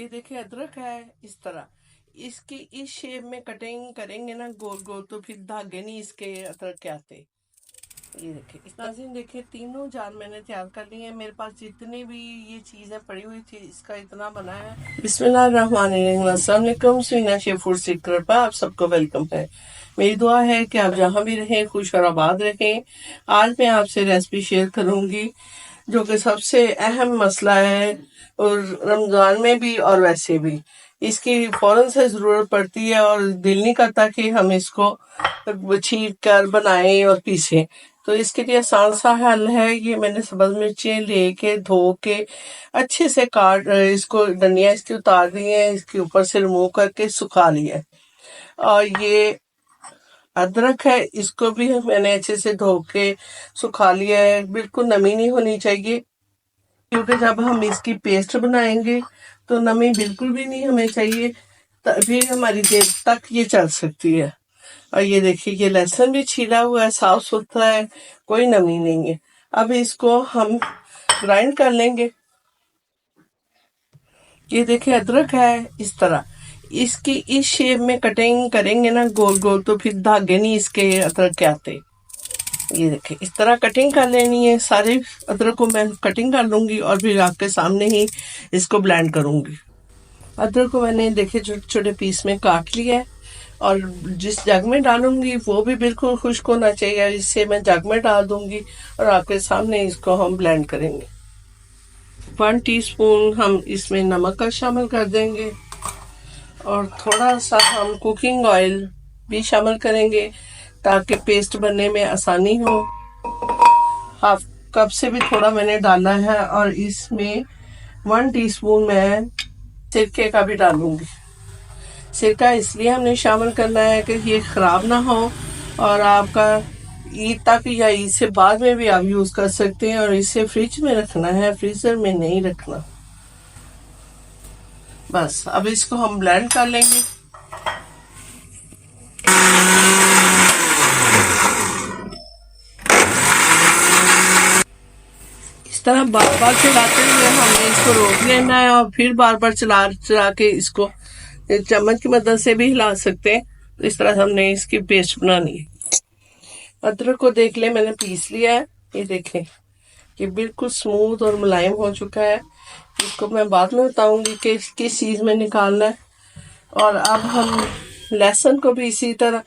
ये देखिए अदरक है इस तरह, इसकी इस शेप में कटिंग करेंगे ना गोल गोल, तो फिर धागे नहीं इसके अदरक के आते। ये देखिए इस नाज़रीन, देखिए तीनों जार मैंने तैयार कर ली है। मेरे पास जितनी भी ये चीज़ें पड़ी हुई थी इसका इतना बना है। बिस्मिल्लाहिर्रहमानिर्रहीम, अस्सलाम वालेकुम। सीना शेफ फूड सीक्रेट पर आप सबको वेलकम है। मेरी दुआ है कि आप जहाँ भी रहें खुश और आबाद रहें। आज मैं आपसे रेसिपी शेयर करूँगी जो कि सबसे अहम मसला है, और रमज़ान में भी और वैसे भी इसकी फ़ौरन से ज़रूरत पड़ती है, और दिल नहीं करता कि हम इसको छील कर बनाएं और पीसें। तो इसके लिए आसान सा हल है। ये मैंने सब्ज़ मिर्चें लेके धो के अच्छे से काट, इसको डंडियाँ इसकी उतार दी हैं, इसके ऊपर से रिमूव करके सुखा लिया है। और ये अदरक है, इसको भी मैंने अच्छे से धो के सुखा लिया है। बिल्कुल नमी नहीं होनी चाहिए, क्योंकि जब हम इसकी पेस्ट बनाएंगे तो नमी बिल्कुल भी नहीं हमें चाहिए, तभी हमारी देर तक ये चल सकती है। और ये देखिए ये लहसुन भी छीला हुआ है, साफ सुथरा है, कोई नमी नहीं है। अब इसको हम ग्राइंड कर लेंगे। ये देखिए अदरक है इस तरह, इसकी इस शेप में कटिंग करेंगे ना गोल गोल, तो फिर धागे नहीं इसके अदरक के आते। ये देखिए इस तरह कटिंग कर लेनी है। सारे अदरक को मैं कटिंग कर लूंगी और फिर आपके सामने ही इसको ब्लेंड करूंगी। अदरक को मैंने देखिए छोटे छोटे पीस में काट लिया है, और जिस जग में डालूंगी वो भी बिल्कुल खुश्क होना चाहिए। इससे मैं जग में डाल दूंगी और आपके सामने इसको हम ब्लेंड करेंगे। 1 टीस्पून हम इसमें नमक का शामिल कर देंगे, और थोड़ा सा हम कुकिंग ऑयल भी शामिल करेंगे ताकि पेस्ट बनने में आसानी हो। हाफ कप से भी थोड़ा मैंने डाला है, और इसमें 1 टीस्पून मैं सिरके का भी डालूंगी। सिरका इसलिए हमने शामिल करना है कि ये ख़राब ना हो, और आपका ईद तक या ईद से बाद में भी आप यूज़ कर सकते हैं। और इसे फ्रिज में रखना है, फ्रीज़र में नहीं रखना। बस अब इसको हम ब्लेंड कर लेंगे। इस तरह बार बार चलाते हुए हमने इसको रोक लेना है, और फिर बार बार चला चला के इसको चम्मच की मदद से भी हिला सकते हैं। तो इस तरह हमने इसकी पेस्ट बनानी है। अदरक को देख ले, मैंने पीस लिया है। ये देखें ये बिल्कुल स्मूथ और मुलायम हो चुका है। इसको मैं बाद में बताऊंगी कि किस चीज़ में निकालना है। और अब हम लहसुन को भी इसी तरह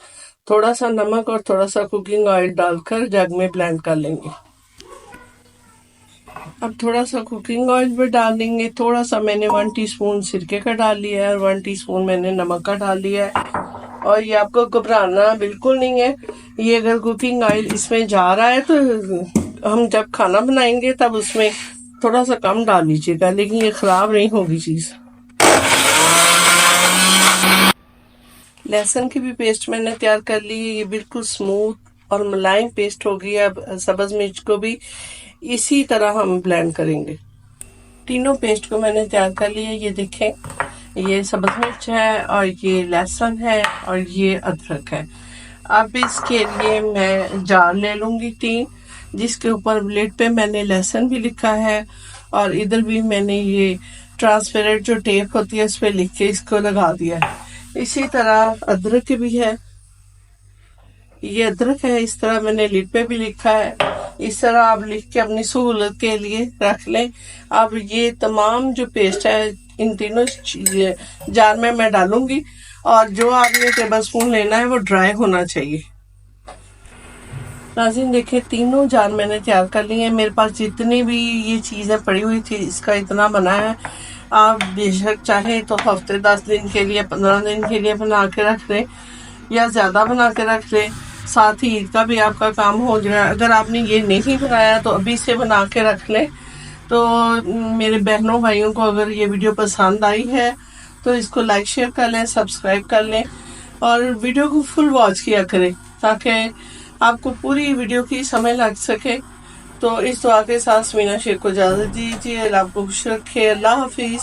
थोड़ा सा नमक और थोड़ा सा कुकिंग ऑयल डालकर जग में ब्लेंड कर लेंगे। अब थोड़ा सा कुकिंग ऑयल भी डाल देंगे। थोड़ा सा मैंने 1 टीस्पून सिरके का डाल लिया है, और 1 टीस्पून मैंने नमक का डाल लिया है। और ये आपको घबराना बिल्कुल नहीं है। ये अगर कुकिंग ऑयल इसमें जा रहा है तो हम जब खाना बनाएंगे तब उसमें थोड़ा सा कम डाल लीजिएगा, लेकिन ये ख़राब नहीं होगी चीज़। लहसुन की भी पेस्ट मैंने तैयार कर ली है। ये बिल्कुल स्मूथ और मुलायम पेस्ट होगी। अब सब्ज़ मिर्च को भी इसी तरह हम ब्लेंड करेंगे। तीनों पेस्ट को मैंने तैयार कर लिया। ये देखें, ये सब्ज़ मिर्च है, और ये लहसुन है, और ये अदरक है। अब इसके लिए मैं जार ले लूँगी 3, जिसके ऊपर लिड पे मैंने लहसुन भी लिखा है, और इधर भी मैंने ये ट्रांसपेरेंट जो टेप होती है उस पर लिख के इसको लगा दिया है। इसी तरह अदरक भी है। ये अदरक है, इस तरह मैंने लिड पे भी लिखा है। इस तरह आप लिख के अपनी सहूलत के लिए रख लें। अब ये तमाम जो पेस्ट है इन तीनों जार में मैं डालूंगी, और जो आपने टेबल स्पून लेना है वो ड्राई होना चाहिए। नाज़रीन देखिए तीनों जार मैंने तैयार कर ली है। मेरे पास जितनी भी ये चीज़ें पड़ी हुई थी इसका इतना बना है। आप बेशक चाहे तो हफ्ते 10 दिन के लिए 15 दिन के लिए बना के रख लें, या ज़्यादा बना के रख लें, साथ ही ईद का भी आपका काम हो जाए। अगर आपने ये नहीं बनाया तो अभी से बना के रख लें। तो मेरे बहनों भाइयों को अगर ये वीडियो पसंद आई है तो इसको लाइक शेयर कर लें, सब्सक्राइब कर लें, और वीडियो को फुल वॉच किया करें ताकि आपको पूरी वीडियो की समझ लग सके। तो इस दुआ के साथ मीना शेख को इजाज़त दीजिए। अल्लाह आपको खुश रखे। अल्लाह हाफिज़।